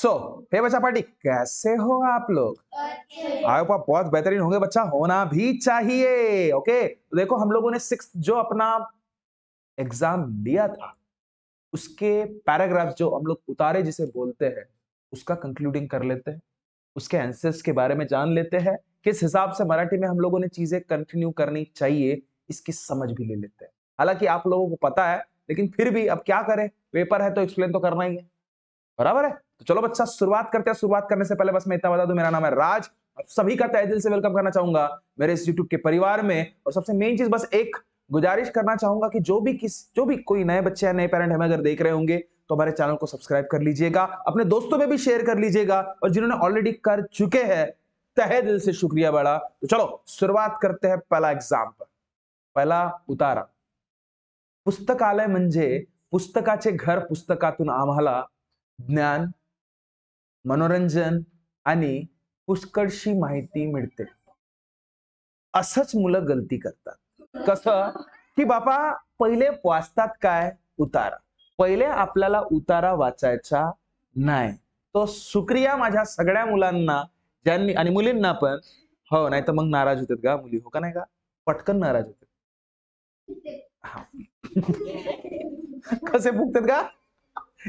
So हे बच्चा party, कैसे हो आप लोग? आए बहुत बेहतरीन होंगे बच्चा, होना भी चाहिए। ओके, तो देखो हम लोगों ने 6th जो अपना एग्जाम लिया था, उसके पैराग्राफ जो हम लोग उतारे जिसे बोलते हैं, उसका कंक्लूडिंग कर लेते हैं, उसके आंसर्स के बारे में जान लेते हैं, किस हिसाब से मराठी में हम लोगों ने चीजें कंटिन्यू करनी चाहिए, इसकी समझ भी ले लेते हैं। हालांकि आप लोगों को पता है, लेकिन फिर भी अब क्या करें, पेपर है तो एक्सप्लेन तो करना ही है, बराबर है। तो चलो बच्चा शुरुआत करते हैं। शुरुआत करने से पहले बस मैं इतना बता दूं, मेरा नाम है राज। आप सभी का तहे दिल से वेलकम करना चाहूंगा मेरे इस यूट्यूब के परिवार में। और सबसे मेन चीज बस एक गुजारिश करना चाहूंगा कि जो भी कोई नए बच्चे या नए पेरेंट हमें अगर देख रहे होंगे तो हमारे चैनल को सब्सक्राइब कर लीजिएगा, अपने दोस्तों में भी शेयर कर लीजिएगा, और जिन्होंने ऑलरेडी कर चुके हैं तहे दिल से शुक्रिया बड़ा। तो चलो शुरुआत करते हैं पहला एग्जाम्पल, पहला उतारा। पुस्तकालय म्हणजे पुस्तकाचे घर, पुस्तकातून आम्हाला ज्ञान, मनोरंजन आणि पुष्कळशी माहिती मिळते। असंच मुलं गलती करतात। कसं की बाबा पहिले वाचतात काय, उतारा। पहिले आपल्याला उतारा वाचायचा नाही। तो शुक्रिया माझ्या सगळ्या मुलांना ज्यांनी, आणि मुलींना पण, हो नाही तर मग नाराज होतात का मुली, हो का नाही का, पटकन नाराज होतात। हा. कसे फुगतात का,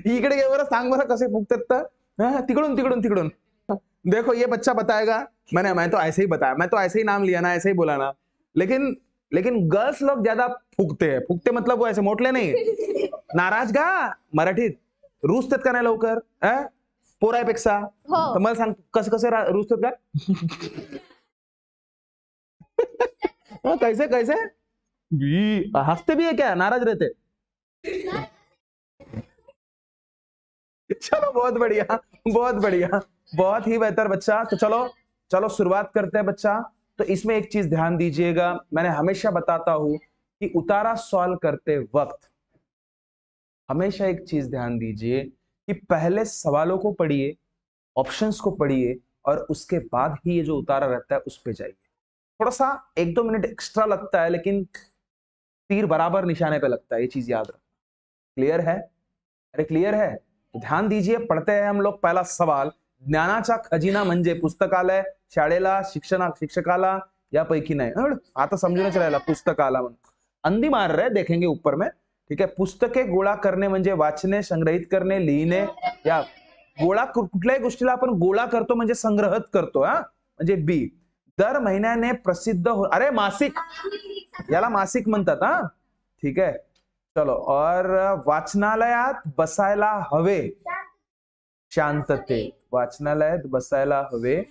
इकडे ये बरं, सांग बरं कसे फुगतात तर। तिकडून तिकडून तिकडून। देखो ये बच्चा बताएगा, मैं तो ऐसे ही बताया, मैं तो ऐसे ही नाम लिया ना, ऐसे ही बोला ना, लेकिन लेकिन गर्ल्स लोग ज्यादा फुगते हैं। फुगते मतलब वो ऐसे मोठले नाही, नाराज का मराठीत रुसतात का नाही लवकर, पोरापेक्षा। तर मला सांग कसं कसे रुसतात का? कैसे कैसे भी हंसते भी है क्या, नाराज रहते? चलो बहुत बढ़िया, बहुत बढ़िया, बहुत ही बेहतर बच्चा। तो चलो चलो शुरुआत करते हैं बच्चा। तो इसमें एक चीज ध्यान दीजिएगा, मैंने हमेशा बताता हूं कि उतारा सॉल्व करते वक्त हमेशा एक चीज ध्यान दीजिए कि पहले सवालों को पढ़िए, ऑप्शंस को पढ़िए, और उसके बाद ही ये जो उतारा रहता है उस पे जाइए। थोड़ा सा 1-2 मिनट एक्स्ट्रा लगता है, लेकिन तीर बराबर निशाने पे लगता है, ये चीज याद रखना। क्लियर है? अरे क्लियर है? तो ध्यान दीजिए, पढ़ते हैं हम लोग पहला सवाल। ज्ञानाचा खजिना म्हणजे पुस्तकालय शाळेला शिक्षकाला यापैकी नाही। आता समजूनच राहिला पुस्तकाला म्हणून, अंधी मार रहे, देखेंगे ऊपर में। ठीक है, पुस्तके गोळा करणे म्हणजे वाचणे, संग्रहित करणे, लिहिणे, या गोळा कुठल्याही गोष्टीला आपण गोळा करतो म्हणजे संग्रहित करतो, म्हणजे बी। दर महिन्याने प्रसिद्ध अरे मासिक, याला मासिक म्हणतात, ठीक है। चलो, और वाचनालयात बसायला हवे शांततेत, वाचनालयात बसायला हवे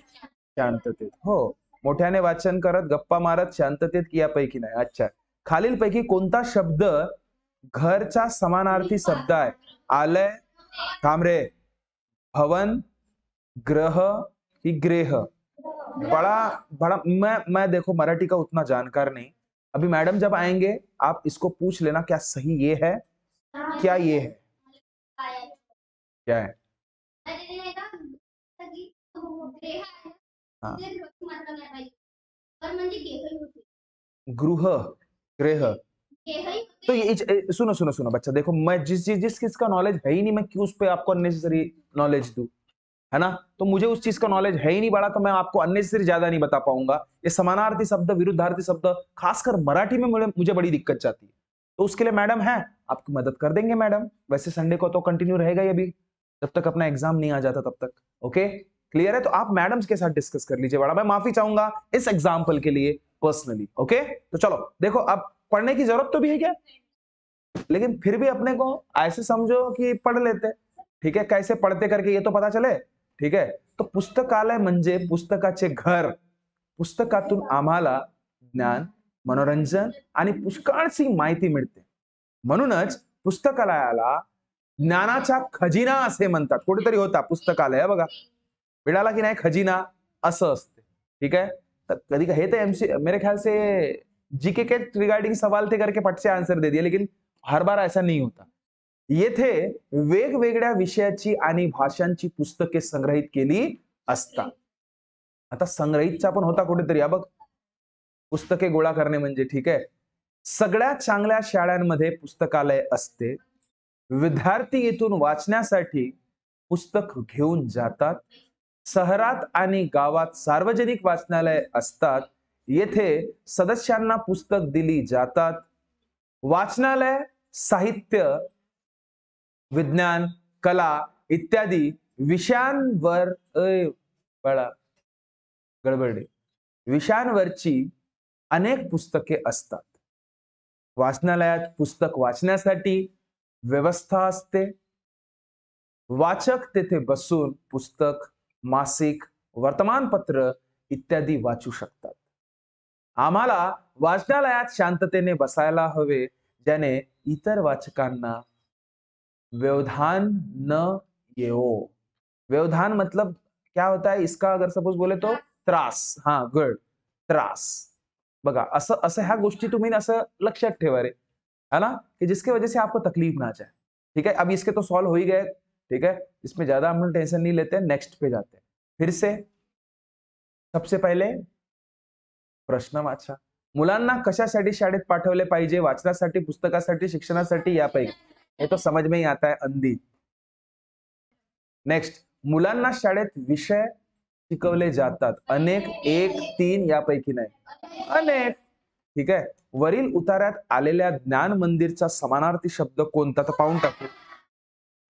शांततेत। हो, मोठ्याने वाचन करत, गप्पा मारत, शांततेत, की यापैकी नाही। अच्छा, खालीलपैकी कोणता शब्द घरचा समानार्थी शब्द आहे? आलय, थांब रे, भवन, ग्रह की गृह। बड़ा बड़ा मैं देखो मराठी का उतना जानकार नहीं। अभी मैडम जब आएंगे आप इसको पूछ लेना, क्या सही ये है, क्या ये है, क्या है? हाँ, गृह, गृह। तो ये सुनो सुनो सुनो बच्चा, देखो मैं जिस चीज का नॉलेज है ही नहीं, मैं क्यों उस पर आपको अननेसेसरी नॉलेज दूं, है ना। तो मुझे उस चीज का नॉलेज है ही नहीं बड़ा, तो मैं आपको अननेसेसरी ज्यादा नहीं बता पाऊंगा। ये समानार्थी शब्द, विरुद्धार्थी शब्द, खासकर मराठी में मुझे बड़ी दिक्कत जाती है। तो उसके लिए मैडम है, आपकी मदद कर देंगे मैडम। वैसे संडे को तो कंटिन्यू रहेगा ये भी, जब तक अपना एग्जाम नहीं आ जाता तब तक। ओके, क्लियर है? तो आप मैडम्स के साथ डिस्कस कर लीजिए बड़ा, मैं माफी चाहूंगा इस एग्जाम्पल के लिए पर्सनली। ओके, तो चलो देखो, अब पढ़ने की जरूरत तो भी है क्या, लेकिन फिर भी अपने को ऐसे समझो कि पढ़ लेते, ठीक है, कैसे पढ़ते करके ये तो पता चले। ठीक है, तो पुस्तकालय म्हणजे पुस्तकाचे घर, पुस्तकातून आम्हाला ज्ञान, मनोरंजन आणि पुष्कळशी माहिती मिळते, म्हणूनच पुस्तकालयाला ज्ञानाचा खजिना असे म्हणतात। कुठेतरी होता पुस्तकालय बघा, मिळाला की नाही खजिना, असं असते। ठीक है, तर कधी हे तो एमसी मेरे ख्याल से जीके के रिगार्डिंग सवाल थे करके पट से आंसर दे दिया, लेकिन हर बार ऐसा नहीं होता। येथे वेगवेगळ्या विषयाची आणि भाषांची पुस्तके संग्रहित केली असतात। आता संग्रहितचा पण होता कुठेतरी, बघ, पुस्तके गोळा करणे म्हणजे, ठीक आहे। सगळ्यात चांगल्या शाळांमध्ये पुस्तकालय असते, विद्यार्थी येथून वाचण्यासाठी पुस्तक घेऊन जातात. शहरात आणि गावात सार्वजनिक वाचनालय असतात. येथे सदस्यांना पुस्तक दिली जातात. वाचनालय साहित्य, विज्ञान, कला इत्यादी विषयांवर बाळा गडबडे विषयांवरची अनेक पुस्तके असतात. वाचनालयात पुस्तक वाचण्यासाठी व्यवस्था असते. वाचक तेथे बसून पुस्तक, मासिक, वर्तमानपत्र इत्यादी वाचू शकतात. आम्हाला वाचनालयात शांततेने बसायला हवे, ज्याने इतर वाचकांना व्यवधान न येओ. व्यवधान मतलब क्या होता है इसका, अगर सपोज बोले तो त्रास. हाँ गुड, त्रास. बघा असं असं ह्या गोष्टी तुम्ही असं लक्षात ठेवा रे, है ना, कि जिसकी वजह से आपको तकलीफ ना जाए. ठीक है, अब इसके तो सॉल्व हो ही गए. ठीक है, इसमें ज्यादा हम लोग टेंशन नहीं लेते हैं. नेक्स्ट पे जाते हैं. फिर से सबसे पहिले प्रश्न वाचा. मुलांना कशासाठी शाळेत पाठवले पाहिजे? वाचनासाठी, पुस्तकासाठी, शिक्षणासाठी, यापैकी. हे तो समझ में ही आता है अंधी. नेक्स्ट, मुलांना शाळेत विषय शिकवले जातात. अनेक, एक, तीन यापैकी नाही. अनेक. ठीक आहे. वरील उतार्यात आलेल्या ज्ञान मंदिरचा समानार्थी शब्द कोणता, तर पाहून टाकू.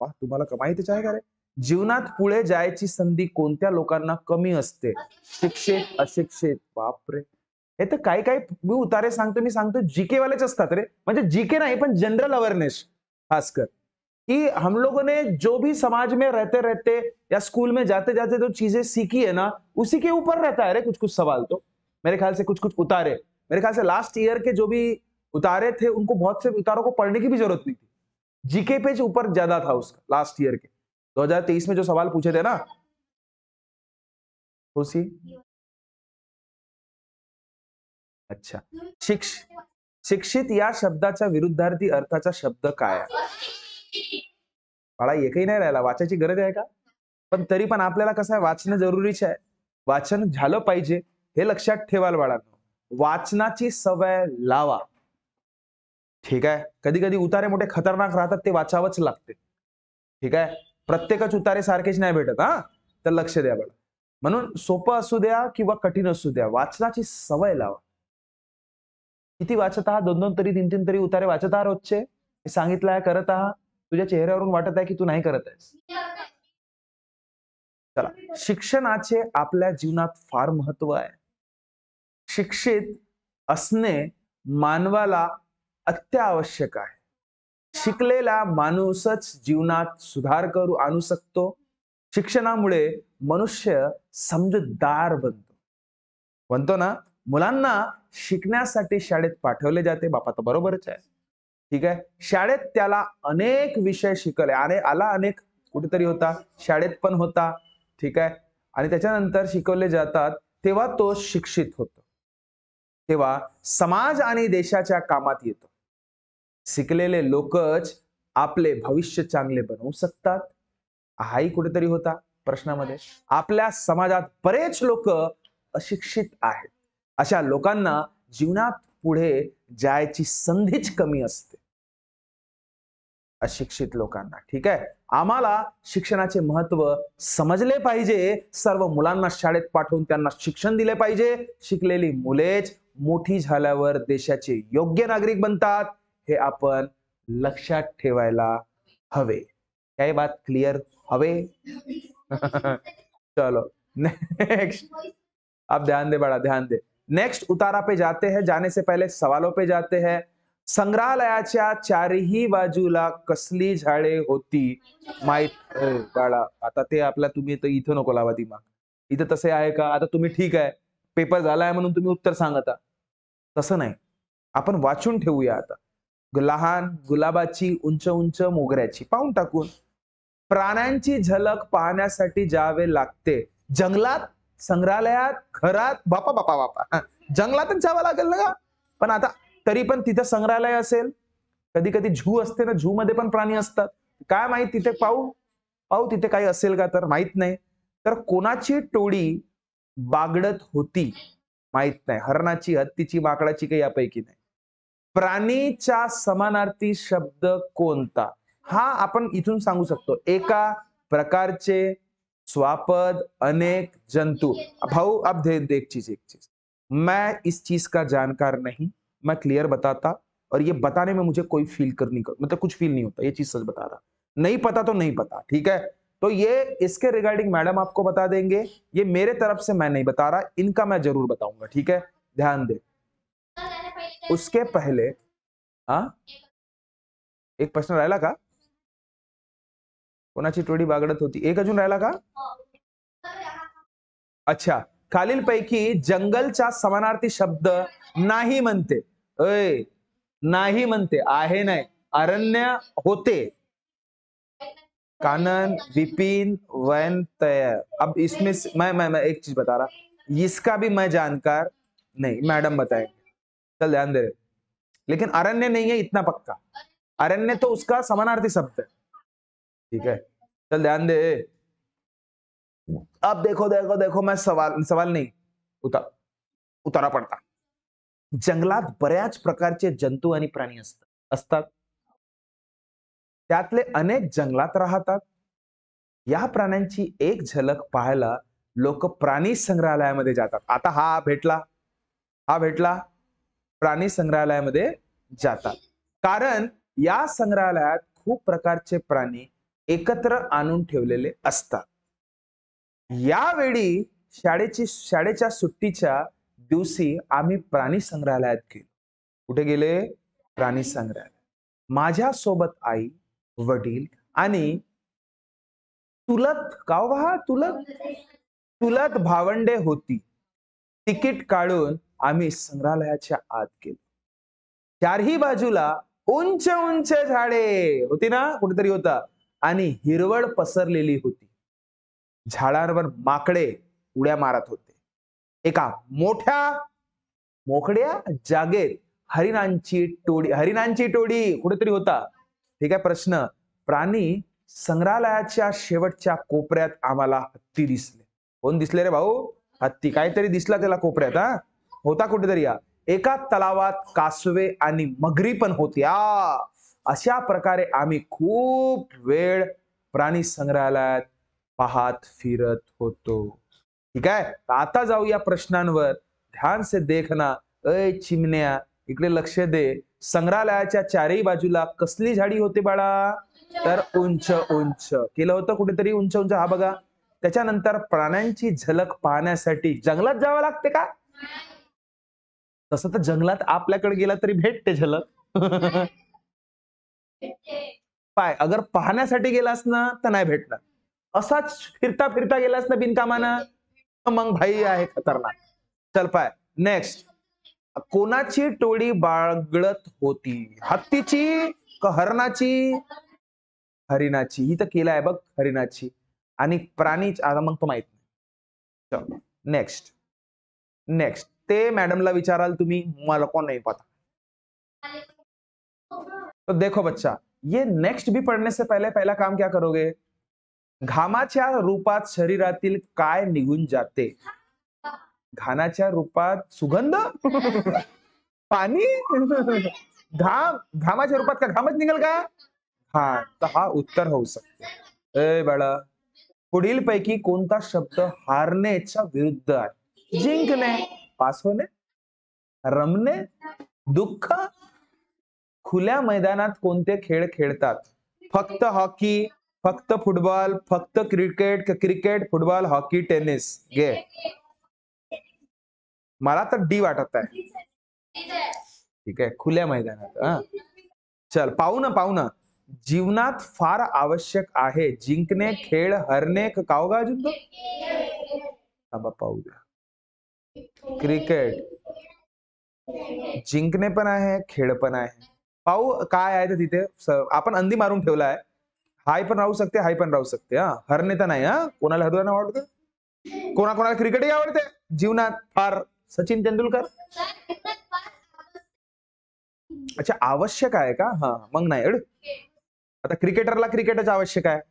तुम्हाला माहितीच आहे का रे? जीवनात पुढे जायची संधी कोणत्या लोकांना कमी असते? शिक्षित, अशिक्षित. बापरे, हे तर काही काही मी उतारे सांगतो, मी सांगतो जीके वालेच असतात रे. म्हणजे जीके नहीं, पण जनरल अवेयरनेस खासकर, कि हम लोगों ने जो भी समाज में रहते रहते या स्कूल में जाते जाते जो चीजें सीखी है ना, उसी के ऊपर रहता है रे कुछ कुछ सवाल. तो मेरे ख्याल से कुछ कुछ उतारे, मेरे ख्याल से लास्ट ईयर के जो भी उतारे थे, उनको बहुत से उतारों को पढ़ने की भी जरूरत नहीं थी. जीके पेज ऊपर ज्यादा था उसका लास्ट ईयर के 2023 में जो सवाल पूछे थे ना, उसी. अच्छा, शिक्षित या शब्दाच्या विरुद्धार्थी अर्थाचा शब्द काय? बाळा एकही नाही राहिला. वाचायची गरज आहे का? पण तरी पण आपल्याला कसं आहे, वाचणं जरुरीच आहे. वाचन झालं पाहिजे हे लक्षात ठेवाल बाळांनो. वाचनाची सवय लावा. ठीक आहे. कधी कधी उतारे मोठे खतरनाक राहतात, ते वाचावंच लागते. ठीक आहे. प्रत्येकच उतारे सारखेच नाही भेटत. हा, तर लक्ष द्या बाळा. म्हणून सोपं असू द्या किंवा कठीण असू द्या, वाचनाची सवय लावा. किती वाचत आहात? 2-2 तरी 3-3 तरी उतारे वाचत आहात रोजचे? सांगितलं आहे, करत आहात? तुझ्या चेहऱ्यावरून वाटत आहे की तू नाही करत आहेस. चला, शिक्षणाचे आपल्या जीवनात फार महत्व आहे. शिक्षित असणे मानवाला अत्यावश्यक आहे. शिकलेला माणूसच जीवनात सुधार आणू शकतो. शिक्षणामुळे मनुष्य समजूतदार बनतो. म्हणतो ना, मुलांना शिकण्यासाठी शाळेत पाठवले जाते. बापा तर बरोबरच आहे. ठीक आहे. शाळेत त्याला अनेक विषय शिकले आणि आला अनेक कुठेतरी होता, शाळेत पण होता. ठीक आहे. आणि त्याच्यानंतर शिकवले जातात, तेव्हा तो शिक्षित होतो. तेव्हा समाज आणि देशाच्या कामात येतो. शिकलेले लोकच आपले भविष्य चांगले बनवू शकतात. हाही कुठेतरी होता प्रश्नामध्ये. आपल्या समाजात बरेच लोक अशिक्षित आहेत. अशा लोकांना जीवनात पुढे जायची संधीच कमी असते. अशिक्षित लोकांना. ठीक आहे. आम्हाला शिक्षणाचे महत्व समजले पाहिजे. सर्व मुलांना शाळेत पाठवून त्यांना शिक्षण दिले पाहिजे. शिकलेली मुलेच मोठी झाल्यावर देशाचे योग्य नागरिक बनतात, हे आपण लक्षात ठेवायला हवे. क्या बात क्लियर हवे? चलो नेक्स्ट. अब ध्यान दे बड़ा, ध्यान दे. नेक्स्ट उतारा पे जाते हैं. जाने से पहले सवालों पे जाते हैं. संग्रहालयाच्या चारही बाजूला कसली झाडे होती माहित? बाळा आता ते आपला, तुम्ही इथं नको लावा दिमाग. इथं तसे आहे का? आता तुम्ही ठीक आहे, पेपर झालाय म्हणून तुम्ही उत्तर सांगता, तसं नाही. आपण वाचून ठेवूया. आता लहान गुलाबाची, उंच उंच मोगऱ्याची, पाहून टाकून. प्राण्यांची झलक पाहण्यासाठी जावे लागते. जंगलात, संग्रहालयात, घरात? बापा बापा बापा, जंगलातच जावं लागेल ना. पण आता तरी पण तिथे संग्रहालय असेल, कधी कधी झू असते ना, झू मध्ये पण प्राणी असतात. काय माहित, तिथे पाहू तिथे काही असेल का, तर माहित नाही. तर कोणाची टोळी बागडत होती माहित नाही. हरणाची, हत्तीची, माकडाची, काही यापैकी नाही. प्राणीचा समानार्थी शब्द कोणता? हा आपण इथून सांगू शकतो. एका, प्रकारचे स्वापद अनेक जंतु। भाऊ अब एक चीज मैं इस चीज का जानकार नहीं, मैं क्लियर बताता, और ये बताने में मुझे कोई फील करनी मतलब कुछ फील नहीं होता, ये चीज सच बता रहा। नहीं पता तो नहीं पता, ठीक है। तो ये इसके रिगार्डिंग मैडम आपको बता देंगे, ये मेरे तरफ से मैं नहीं बता रहा, इनका मैं जरूर बताऊंगा, ठीक है, ध्यान दे। उसके पहले एक प्रश्न राहिला का? कोणाची टोळी बागडत होती, एक अजून राहिला का? अच्छा, खालीलपैकी जंगलचा समानार्थी शब्द नाही म्हणते. नाही म्हणते, आहे नाही, अरण्य होते, कानन, विपिन, वन, तय। अब इसमें मैं एक चीज बता रहा, इसका भी मैं जानकार नहीं, मैडम बताएंगे, चल ध्यान दे रहे। लेकिन अरण्य नहीं है इतना पक्का, अरण्य तो उसका समानार्थी शब्द है, ठीक है, चल ध्यान दे। अब देखो देखो देखो, मैं सवाल नहीं उतारा पडता। जंगलात बऱ्याच प्रकारचे जंतू आणि प्राणी असतात, त्यातले अनेक जंगलात राहतात। या प्राण्यांची एक झलक पाहायला लोक प्राणी संग्रहालयामध्ये जातात। आता हा भेटला प्राणी संग्रहालयामध्ये जातात, कारण या संग्रहालयात खूप प्रकारचे प्राणी एकत्र आणून ठेवलेले असतात। यावेळी शाळेच्या सुट्टीच्या दिवशी आम्ही प्राणी संग्रहालयात गेलो। कुठे गेले? प्राणी संग्रहालय। माझ्या सोबत आई, वडील आणि चुलत भावंडे होती। तिकीट काढून आम्ही संग्रहालयाच्या आत गेलो। चारही बाजूला उंच उंच झाडे होती ना, कुठेतरी होता, आणि हिरवळ पसरलेली होती। झाडांवर माकडे उड्या मारत होते। एका मोकळ्या जागेत हरिणांची टोळी कुठेतरी होता, ठीक आहे। प्रश्न, प्राणी संग्रहालयाच्या शेवटच्या कोपऱ्यात आम्हाला हत्ती दिसले। कोण दिसले रे भाऊ? हत्ती, काहीतरी दिसला त्याला कोपऱ्यात, होता कुठेतरी। एका तलावात कासवे आणि मगरी पण होत्या। अशा प्रकारे आम्ही खूप वेळ प्राणी संग्रहालयात पाहत फिरत होतो, ठीक आहे। आता जाऊया प्रश्नांवर, ध्यान से देखना। अय चिमण्या, इकडे लक्ष दे। संग्रहालयाच्या चारही बाजूला कसली झाडी होती बाळा? तर उंच उंच केलं होतं कुठेतरी, उंच उंच, हा बघा। त्याच्यानंतर प्राण्यांची झलक पाहण्यासाठी जंगलात जावं लागते का? तसं तर जंगलात आपल्याकडे गेला तरी भेटते झलक पाय, अगर पाहण्यासाठी गेलास ना तर नाही भेटणार। असाच फिरता गेलास ना बिनकामानं, मग भाई आहे खतरनाक। चल पाय नेक्स्ट, कोणाची टोळी बागडत होती? हत्तीची का हरणाची? हरिणाची, ही तर केलं आहे बघ, हरिणाची। आणि प्राणी मग तो माहित नाही। नेक्स्ट ते मॅडमला विचाराल तुम्ही, मला को नहीं पता। तो देखो बच्चा, ये नेक्स्ट भी पढ़ने से पहला काम क्या करोगे? घामाच्या रूपात शरीरातील काय निघून जाते? घामाच्या रूपात सुगंध पाणी घामाच्या रूपात का घामच निघेल का? हा, तर हा उत्तर होऊ शकतो। ए बाळा, पुढील पैकी कोणता शब्द हारण्याच्या विरुद्ध आहे? जिंकणे, पास होणे, रमणे, दुःख। खुल्या मैदानात कोणते खेळ खेळतात? फक्त हॉकी, फक्त फुटबॉल, फक्त क्रिकेट, फुटबॉल, हॉकी, टेनिस। घे, मला तर डी वाटत आहे, ठीक आहे, खुल्या मैदानात। चल पाहू ना, जीवनात फार आवश्यक आहे जिंकणे, खेळ, हरणे, कावगा अजून तो पाहू द्या। क्रिकेट जिंकणे पण आहे, खेळ पण आहे। पाहू काय आहे तिथे, आपण अंधी मारून ठेवला आहे। हाय पण राहू शकते, हाय पण राहू शकते। हरणे तर नाही, कोणाला हरवणं आवडतं? कोणाकोणाला क्रिकेटही आवडते जीवनात फार? सचिन तेंडुलकर। अच्छा, आवश्यक आहे का? हा, मग नाही। आता क्रिकेटरला क्रिकेटच आवश्यक आहे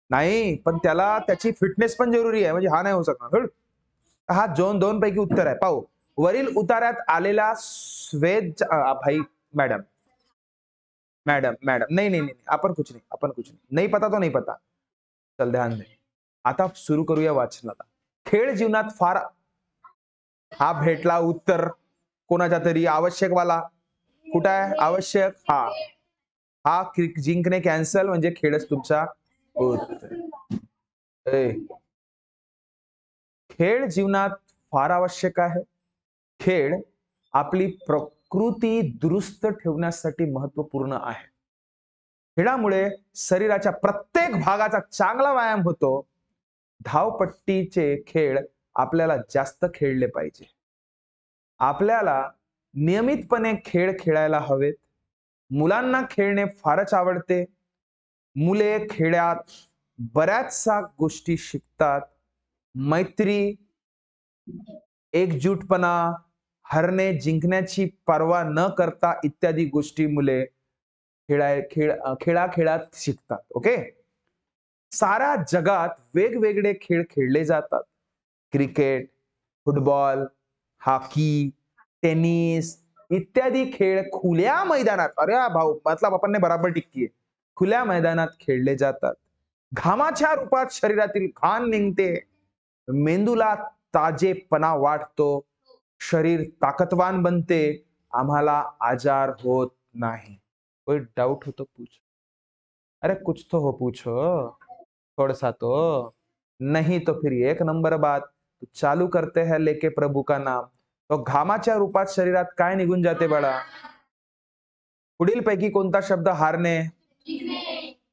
नाही, पण त्याला त्याची फिटनेस पण जरुरी आहे, म्हणजे हा नाही होऊ शकणार। हा दोन पैकी उत्तर आहे। पाहू, वरील उतार्यात आलेला स्वेद भाई मैडम नहीं, अपन कुछ नहीं, नहीं पता तो नहीं पता। चल ध्यान दे. आता सुरू करूया वाचनाला. खेळ जीवनात फार, हा भेटला उत्तर कोणाच्या तरी आवश्यक वाला. कुठं आहे आवश्यक? हा हा जिंकणे कॅन्सल म्हणजे खेळच तुमचा उत्तर. खेळ जीवनात फार आवश्यक आहे. खेळ आपली प्रकृती दुरुस्त ठेवण्यासाठी महत्वपूर्ण आहे. खेळामुळे शरीराच्या प्रत्येक भागाचा चांगला व्यायाम होतो. धावपट्टीचे खेळ आपल्याला जास्त खेळले पाहिजे. आपल्याला नियमितपणे खेळ खेळायला हवेत. मुलांना खेळणे फारच आवडते. मुले खेळात बऱ्याचशा गोष्टी शिकतात. मैत्री, एकजूटपणा, हरणे जिंकण्याची पर्वा न करता इत्यादी गोष्टी मुले खेळात शिकतात. ओके. साऱ्या जगात वेगवेगळे खेळ खेळले जातात. क्रिकेट, फुटबॉल, हॉकी, टेनिस इत्यादी खेळ खुल्या मैदानात, अरे भाऊ मतलब आपण ने बराबर टिक्की आहे, खुल्या मैदानात खेळले जातात. घामाच्या रूपात शरीरातील घाण निघते. मेंदूला ताजेपणा वाटतो. शरीर ताकदवान बनते. आम्हाला आजार होत नाही. कोई डाउट हो तो पूछ. अरे कुछ तो हो पूछो थोड़ा सा तो. नहीं तो फिर एक नंबर बात. तो चालू करते हैं लेके प्रभु का नाम. तो घामाच्या रूपात शरीरात काय निघून जाते बाळा? पुढील पैकी कोणता शब्द हारणे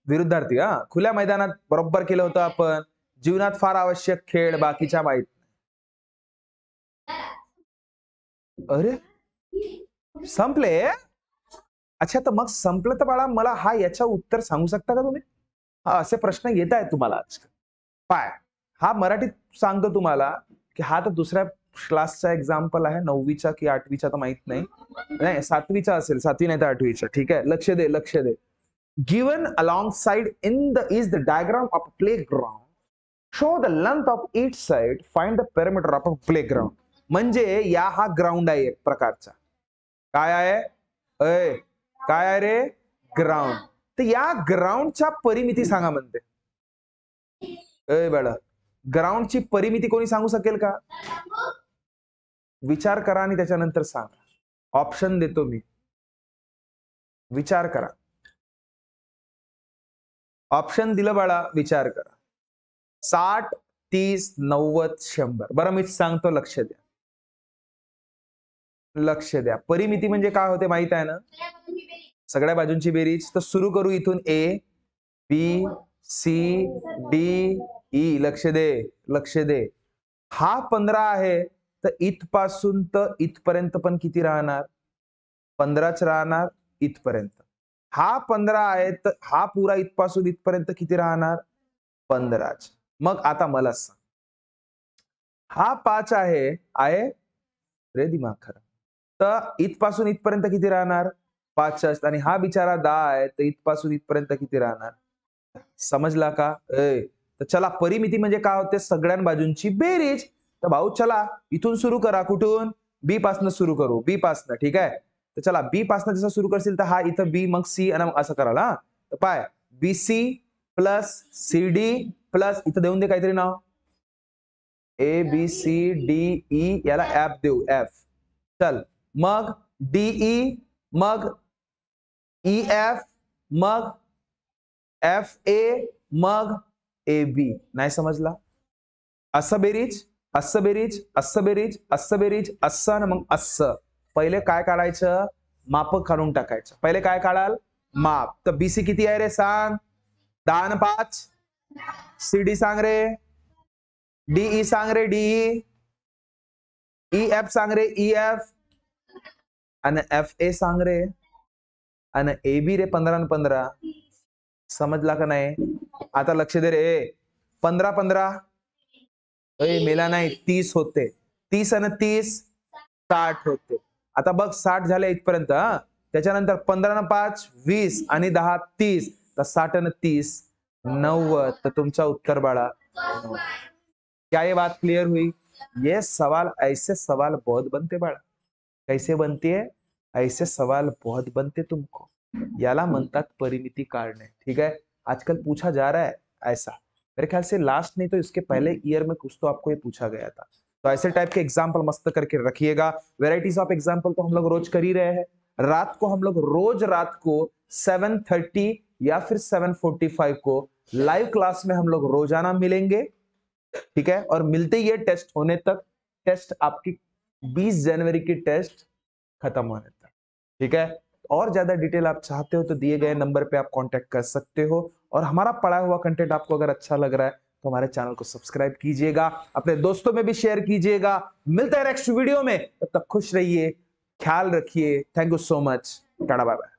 विरुद्धार्थी? हा खुल्या मैदानात बरोबर केलं होतं आपण. जीवनात फार आवश्यक खेळ बाकीच्या माहित. अरे संपले. अच्छा तर मग संपलं तर बाळा मला हा याचं उत्तर सांगू शकता का तुम्ही? हा असे प्रश्न येत आहेत तुम्हाला आजकाल. पाय हा मराठीत सांगतो तुम्हाला की हा तर दुसऱ्या क्लासचा एक्झाम्पल आहे. 9वीचा की 8वीचा तर माहित नाही. नाही 7वीचा असेल. 7वी नाही तर 8वीचा. ठीक आहे. लक्ष दे लक्ष दे. Given alongside is the diagram of a playground. Show the length of each side. Find the perimeter of a playground. म्हणजे या हा ग्राउंड आहे एक प्रकारचा. काय आहे? काय आहे रे? ग्राउंड. तर या ग्राउंडच्या परिमिती सांगा म्हणते. बाळा ग्राउंडची परिमिती कोणी सांगू शकेल का? विचार करा आणि त्याच्यानंतर सांगा. ऑप्शन देतो मी. विचार करा. ऑप्शन दिलं बाळा. विचार करा. 60, 30, 90, 100. बरं मी सांगतो. लक्ष द्या. लक्ष द्या. परिमिती म्हणजे काय होते माहित आहे ना? सगळ्या बाजूंची बेरीज. तर सुरू करू इथून. A B C D E. लक्ष दे लक्ष दे. हा 15 आहे तर इथपासून तर इथपर्यंत पण किती राहणार? 15च राहणार इथपर्यंत. हा 15 आहे तर हा पुरा इथपासून इथपर्यंत किती राहणार? 15च. मग आता मला सांग. हा 5 आहे रे दिमाग खरा. तर इथपासून इथपर्यंत किती राहणार? 5च. आणि हा बिचारा 10 आहे तर इथपासून इथपर्यंत किती राहणार? समजला का? तर चला परिमिती म्हणजे काय होते? सगळ्या बाजूंची बेरीज. तर भाऊ चला इथून सुरू करा. कुठून? बी पासून सुरू करू. बी पासून. ठीक आहे. तर चला बी पासून जसं सुरू करशील तर हा इथं बी मग सी आणि मग असं कराल. हा तर पाय B C plus C D plus इथं देऊन दे काहीतरी नाव. A B C D E. याला एफ देऊ. एफ. चल मग डीई मग ई एफ मग एफ ए मग ए बी. नाही समजला? असं बेरीज असं बेरीज असं बेरीज असं बेरीज असं मग असं. पहिले काय काढायचं? माप काढून टाकायचं. पहिले काय काढाल? माप. तर बीसी किती आहे रे सांग? 10 आणि 5. सीडी सांग रे. डीई सांग रे. डीई. ई एफ सांग रे. E F. आणि एफ ए सांग रे. आणि ए बी रे 15 आणि 15. समजला का नाही? आता लक्ष दे रे. 15 15 मेला नाही 30 होते. 30 आणि 30 60 होते. आता बघ 60 झाले इथपर्यंत. त्याच्यानंतर 15 आणि 5 20 आणि 10 30. तर 60 आणि 30 90. तर तुमचा उत्तर बाळा 9. क्या ये बात क्लियर हुई? ये सवाल ऐसे सवाल बहुत बनते बाळा. कैसे बनते? ऐसे सवाल बहुत बनते तुमको. याला म्हणतात परिमिती काढणे. ठीक आहे. आजकल पूछा जा रहा है ऐसा. मेरे ख्याल से लास्ट नहीं तो इसके पहले ईयर में कुछ तो आपको ये पूछा गया था। तो ऐसे टाइप के एग्जाम्पल मस्त करके रखिएगा। वेराइटीज ऑफ एग्जाम्पल तो हम लोग रोज कर ही रहे हैं। रात को हम लोग रोज रात को 7:30 या फिर 7:45 को लाइव क्लास में हम लोग रोजाना मिलेंगे, ठीक है। और मिलते ही टेस्ट होने तक, टेस्ट आपकी 20 जनवरी की टेस्ट खत्म होने तक, ठीक है। और ज्यादा डिटेल आप चाहते हो तो दिए गए नंबर पे आप कांटेक्ट कर सकते हो। और हमारा पढ़ा हुआ कंटेंट आपको अगर अच्छा लग रहा है तो हमारे चैनल को सब्सक्राइब कीजिएगा, अपने दोस्तों में भी शेयर कीजिएगा। मिलते हैं नेक्स्ट वीडियो में, तब तक खुश रहिए, ख्याल रखिए। Thank you so much, tata bye bye.